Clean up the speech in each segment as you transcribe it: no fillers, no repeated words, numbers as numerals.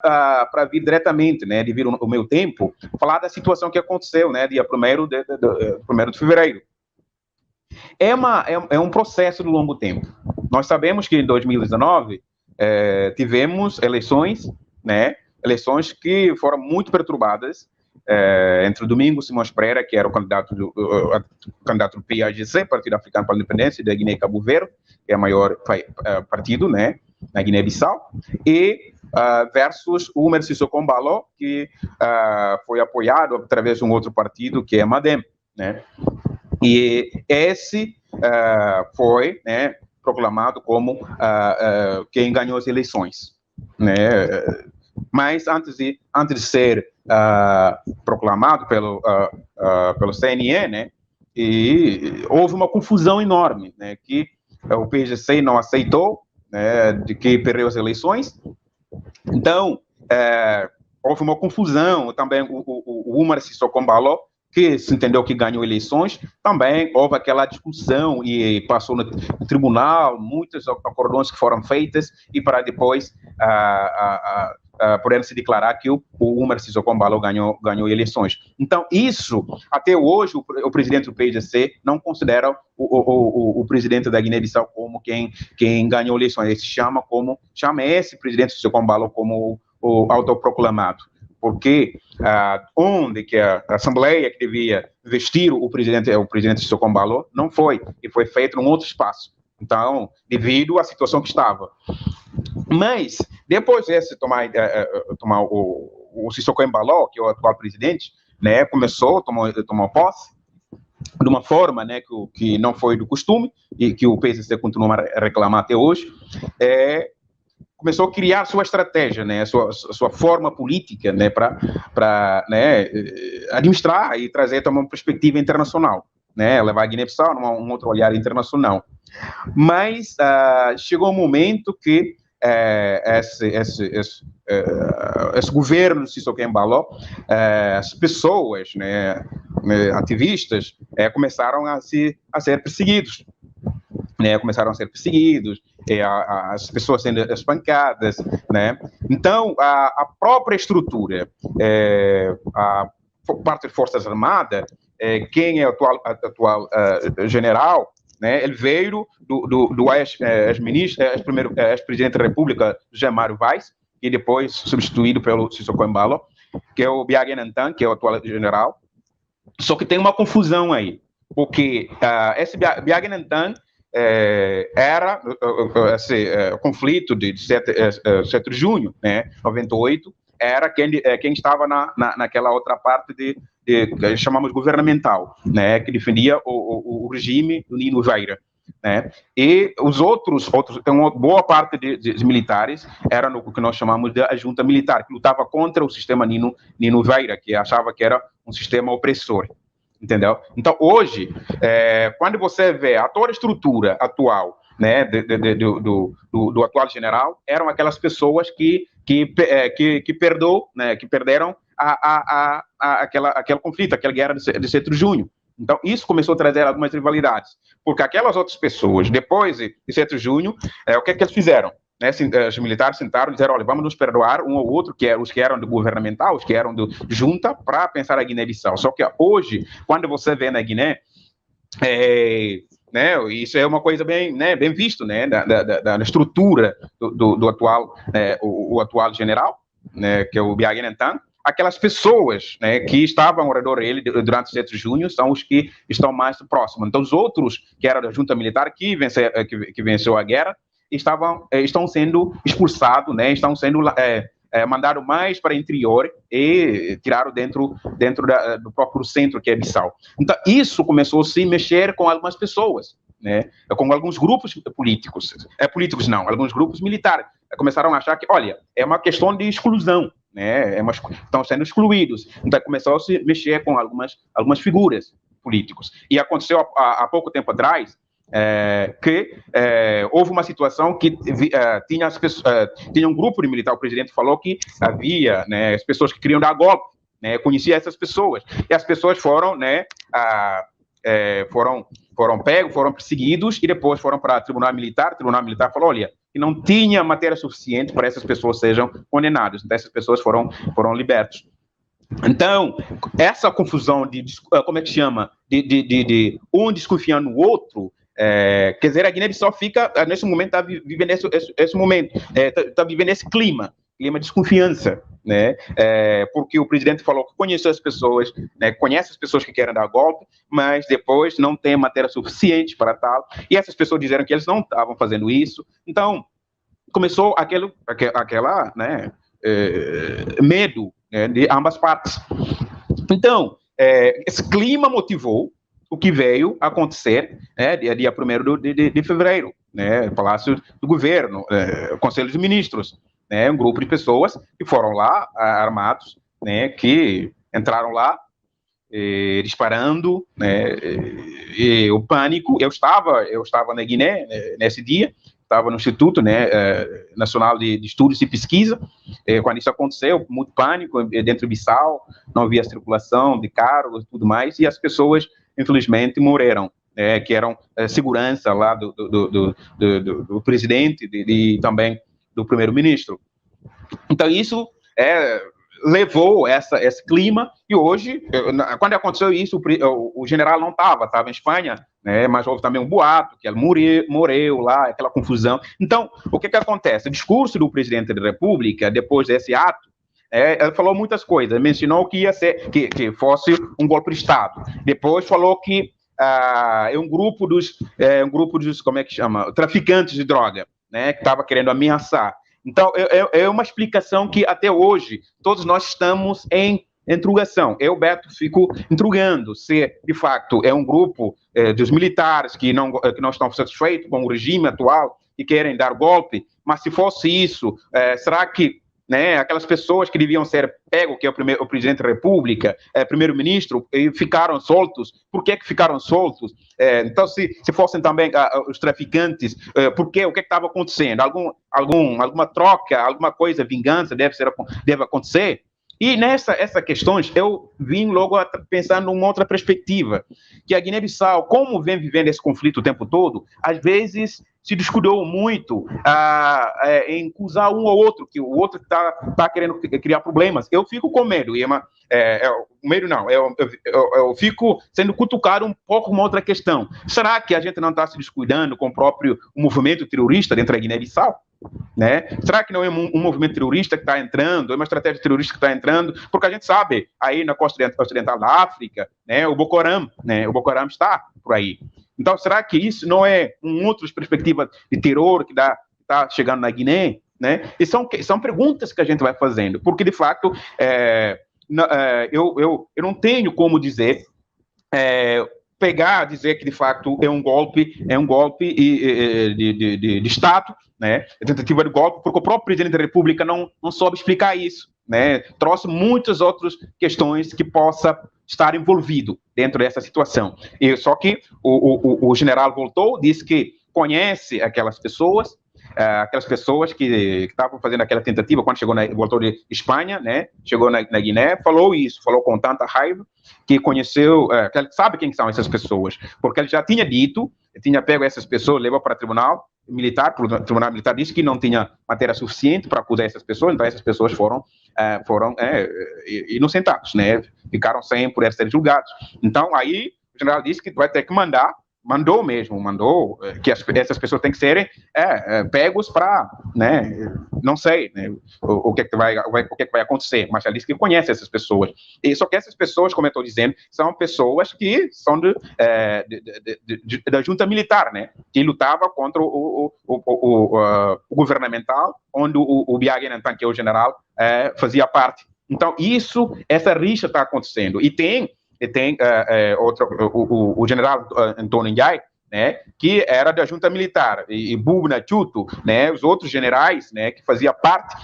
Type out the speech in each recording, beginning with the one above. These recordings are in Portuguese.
para vir diretamente, né, devido ao meu tempo, falar da situação que aconteceu, né, dia 1º de fevereiro. É um processo de longo tempo. Nós sabemos que em 2019 tivemos eleições, né, eleições que foram muito perturbadas, entre o Domingos Simões Pereira, que era o candidato do PAGC, Partido Africano para a Independência, da Guiné e Cabo Verde, que é o maior partido, né, na Guiné-Bissau, e versus o Umer Sissoko Embalo, que foi apoiado através de um outro partido, que é MADEM, né? E esse foi, né, proclamado como quem ganhou as eleições, né? Mas antes de ser proclamado pelo CNE, né, e houve uma confusão enorme, né, que o PGC não aceitou, né, de que perdeu as eleições. Então, houve uma confusão. Também o Umar Sissoko Embalo, que se entendeu que ganhou eleições, também houve aquela discussão e passou no tribunal, muitas acordões que foram feitas, e para depois poder se declarar que o Umar Sissoko Embalo ganhou eleições. Então, isso, até hoje, o presidente do PIGC não considera o presidente da Guiné-Bissau como quem ganhou eleições. Ele chama esse presidente Sissoko Embalo como o autoproclamado. Porque onde que a Assembleia que devia vestir o presidente Sissoko Embalo não foi, e foi feito num outro espaço. Então, devido à situação que estava. Mas, depois de tomar o Sissoko Embalo, que é o atual presidente, né, tomou posse de uma forma, né, que não foi do costume, e que o PSC continua a reclamar até hoje, começou a criar sua estratégia, né, sua forma política, né, para né, administrar e trazer também uma perspectiva internacional, né, levar a Guiné-Bissau a um outro olhar internacional. Mas chegou um momento que esse governo de Sissoko Embalo, as pessoas, né, ativistas, começaram a ser perseguidos. Né, começaram a ser perseguidos, as pessoas sendo espancadas, né? Então, a própria estrutura, a parte das Forças Armadas, quem é o atual general, né, ele veio do ex-presidente da República, José Mário Vaz, e depois substituído pelo Sissoko Embalo, que é o Biaga Nantan, que é o atual general. Só que tem uma confusão aí, porque esse Biaga Nantan era esse conflito de 7 de junho, né, 98, era quem estava naquela outra parte que chamamos governamental, né, que defendia o regime do Nino Veira, né, e os outros uma boa parte de militares eram no que nós chamamos de a junta militar, que lutava contra o sistema Nino Veira, que achava que era um sistema opressor. Entendeu? Então, hoje, quando você vê toda a estrutura atual, né, do atual general, eram aquelas pessoas que perderam aquele conflito, aquela guerra de 7 de junho. Então, isso começou a trazer algumas rivalidades, porque aquelas outras pessoas, depois de 7 de junho, o que eles fizeram? Né, os militares sentaram e disseram, olha, vamos nos perdoar um ou outro, os que eram do governamental, os que eram do junta, para pensar a Guiné-Bissau. Só que hoje, quando você vê na Guiné, né, isso é uma coisa bem, né, bem visto, né, da estrutura do atual, o atual general, né, que é o Biaga Nantan. Aquelas pessoas, né, que estavam ao redor dele durante o 7 de junho são os que estão mais próximos. Então, os outros que eram da junta militar que venceu a guerra, estão sendo expulsados, né? Estão sendo mandados mais para o interior e tiraram dentro do próprio centro, que é Bissau. Então, isso começou a se mexer com algumas pessoas, né? Com alguns grupos políticos. Alguns grupos militares. Começaram a achar que, olha, é uma questão de exclusão, né? Estão sendo excluídos. Então, começou a se mexer com algumas figuras políticas. E aconteceu há pouco tempo atrás, que houve uma situação que tinha um grupo de militares. O presidente falou que havia, né, as pessoas que queriam dar golpe, né, conhecia essas pessoas, e as pessoas foram, né, foram pegos, foram perseguidos, e depois foram para o Tribunal Militar falou, olha, que não tinha matéria suficiente para essas pessoas sejam condenadas. Então, essas pessoas foram libertas. Então, essa confusão de, como é que chama, de um desconfiando no outro, quer dizer, a Guiné-Bissau fica, nesse momento, está vivendo esse momento, está vivendo esse clima de desconfiança, né? Porque o presidente falou que conhece as pessoas, né? Conhece as pessoas que querem dar golpe, mas depois não tem matéria suficiente para tal, e essas pessoas disseram que eles não estavam fazendo isso. Então, começou aquela, né, medo, né, de ambas partes. Então, esse clima motivou o que veio a acontecer, né, dia 1º de fevereiro, né, Palácio do Governo, Conselho de Ministros, né, um grupo de pessoas que foram lá, armados, né, que entraram lá, disparando, né, e o pânico. Eu estava na Guiné, nesse dia, estava no Instituto, né, Nacional de Estudos e Pesquisa, quando isso aconteceu, muito pânico dentro do Bissau, não havia circulação de carros e tudo mais, e as pessoas, infelizmente, morreram, que eram segurança lá do presidente e também do primeiro-ministro. Então, isso levou esse clima, e hoje, quando aconteceu isso, o general não estava em Espanha, né, mas houve também um boato, que ele morreu lá, aquela confusão. Então, o que acontece? O discurso do presidente da República, depois desse ato, ele falou muitas coisas, mencionou que ia ser, que fosse um golpe de Estado. Depois falou que um grupo dos, como é que chama, traficantes de droga, né, que estava querendo ameaçar. Então, é uma explicação que até hoje todos nós estamos em interrogação. Eu, Beto, fico interrogando se, de facto, é um grupo dos militares que não estão satisfeitos com o regime atual e querem dar golpe, mas se fosse isso, será que, né, aquelas pessoas que deviam ser pego, que é o presidente da República, primeiro-ministro, ficaram soltos? Por que ficaram soltos? Então, se fossem também os traficantes, por quê? O que estava acontecendo? Alguma troca, alguma coisa, vingança deve acontecer? E essas questões, eu vim logo a pensar numa outra perspectiva, que a Guiné-Bissau, como vem vivendo esse conflito o tempo todo, às vezes se descuidou muito em acusar um ou outro, que o outro está querendo criar problemas. Eu fico com medo, medo não, eu fico sendo cutucado um pouco com uma outra questão. Será que a gente não está se descuidando com o próprio movimento terrorista dentro da Guiné-Bissau? Né? Será que não é um movimento terrorista que está entrando, é uma estratégia terrorista que está entrando? Porque a gente sabe, aí na costa ocidental da África, né, o Boko Haram, né, o Boko Haram está por aí. Então, será que isso não é uma outra perspectiva de terror que está chegando na Guiné? Né? E são perguntas que a gente vai fazendo, porque, de fato, eu não tenho como dizer, dizer que, de fato, é um golpe de Estado, né? Tentativa de golpe, porque o próprio presidente da República não soube explicar isso, né? Trouxe muitas outras questões que possa estar envolvido dentro dessa situação. Só que o general voltou, disse que conhece aquelas pessoas que estavam fazendo aquela tentativa quando voltou de Espanha, né? Chegou na Guiné, falou com tanta raiva, que conheceu, que ele sabe quem são essas pessoas, porque ele já tinha dito, tinha pego essas pessoas, levou para o Tribunal Militar disse que não tinha matéria suficiente para acusar essas pessoas, então essas pessoas foram inocentadas, né? Ficaram sem poder ser julgados. Então, aí o general disse que vai ter que mandou que essas pessoas têm que serem pegos para, né, não sei, né, o que vai acontecer, mas ele disse que conhece essas pessoas. E só que essas pessoas, como eu estou dizendo, são pessoas que são da junta militar, né, que lutava contra o governamental, onde o Biaga Nantan, que é o general, fazia parte. Então, essa rixa está acontecendo. E tem o general Antônio Ndiaye, né, que era da junta militar, e Bubna Chuto, né, os outros generais, né, que faziam parte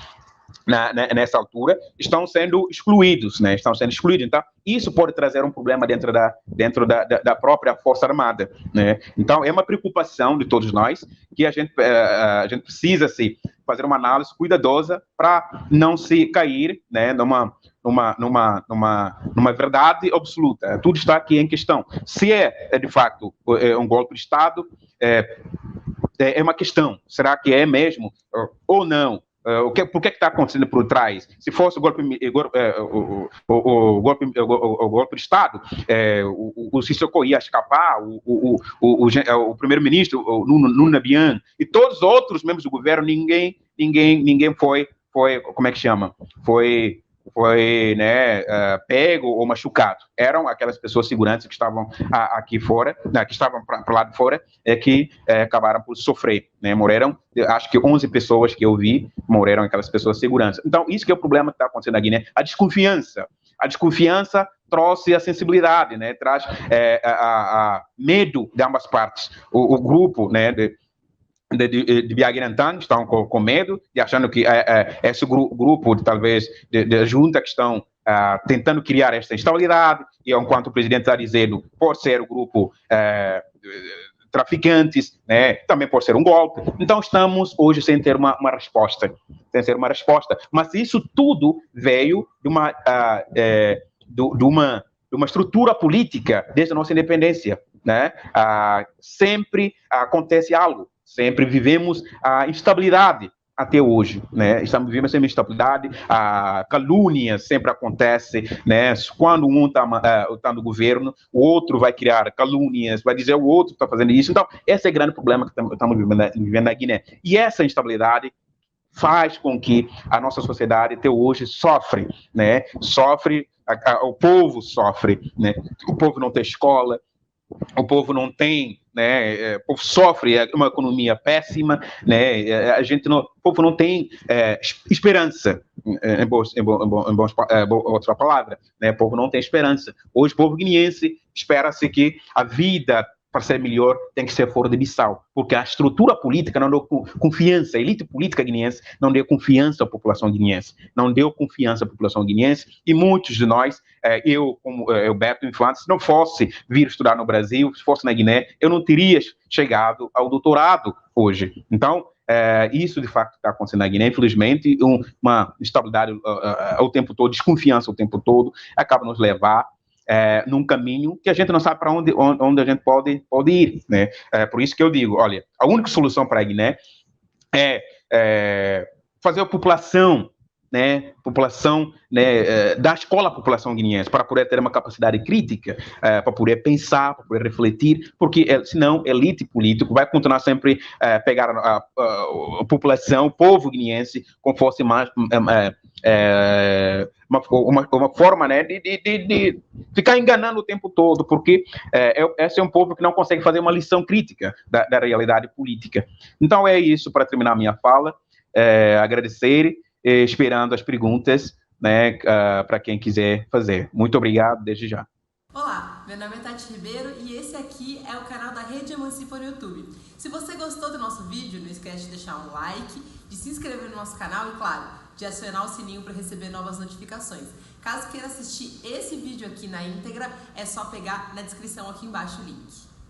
nessa altura, estão sendo excluídos, né, Então, isso pode trazer um problema dentro da própria Força Armada, né? Então, é uma preocupação de todos nós que a gente precisa fazer uma análise cuidadosa para não se cair, né, numa verdade absoluta. Tudo está aqui em questão. Se de fato um golpe de Estado, é uma questão. Será que é mesmo ou não? Por que está acontecendo por trás? Se fosse o golpe de Estado, o Sissoko ia escapar, o primeiro-ministro, o Nuno Bian, e todos os outros membros do governo, ninguém foi, como é que chama? Foi né, pego ou machucado. Eram aquelas pessoas seguranças que estavam aqui fora, né, que estavam para o lado de fora, que acabaram por sofrer. Né, morreram, acho que 11 pessoas que eu vi morreram, aquelas pessoas seguranças. Então, isso que é o problema que está acontecendo na Guiné. A desconfiança. A desconfiança trouxe a sensibilidade, né, traz medo de ambas partes. O grupo, né, de Biaguirantã estão com medo e achando que esse grupo, talvez, de junta que estão tentando criar esta instabilidade, e enquanto o presidente está dizendo, por ser o grupo traficantes, né, também por ser um golpe. Então, estamos hoje sem ter uma resposta. Mas isso tudo veio de uma estrutura política desde a nossa independência. Né? Sempre acontece algo. Sempre vivemos a instabilidade até hoje, né? Estamos vivendo sempre instabilidade, a calúnia sempre acontece, né? Quando um está no governo, o outro vai criar calúnias, vai dizer o outro está fazendo isso. Então, esse é o grande problema que estamos vivendo na Guiné. E essa instabilidade faz com que a nossa sociedade até hoje sofre, né? O povo sofre, né? O povo não tem escola, o povo não tem, né, o povo sofre uma economia péssima, né, o povo não tem esperança, outra palavra, né, o povo não tem esperança. Hoje o povo guineense espera-se que a vida para ser melhor tem que ser fora de Bissau, porque a estrutura política não deu confiança, a elite política guineense não deu confiança à população guineense, e muitos de nós, eu como Beto Infante, se não fosse vir estudar no Brasil, se fosse na Guiné, eu não teria chegado ao doutorado hoje. Então, isso de fato está acontecendo na Guiné, infelizmente, uma instabilidade o tempo todo, desconfiança o tempo todo, acaba nos levar num caminho que a gente não sabe para onde a gente pode ir, né? Por isso que eu digo, olha, a única solução para a Guiné é fazer a população, né, da escola à população guineense, para poder ter uma capacidade crítica, para poder pensar, para poder refletir, porque senão a elite política vai continuar sempre pegar a população, o povo guineense, como fosse mais uma forma, né, de ficar enganando o tempo todo, porque esse é um povo que não consegue fazer uma lição crítica da realidade política. Então é isso, para terminar a minha fala, agradecer, esperando as perguntas, né, para quem quiser fazer. Muito obrigado desde já. Olá, meu nome é Tati Ribeiro e esse aqui é o canal da Rede Emancipa no YouTube. Se você gostou do nosso vídeo, não esquece de deixar um like, de se inscrever no nosso canal e, claro, de acionar o sininho para receber novas notificações. Caso queira assistir esse vídeo aqui na íntegra, é só pegar na descrição aqui embaixo o link.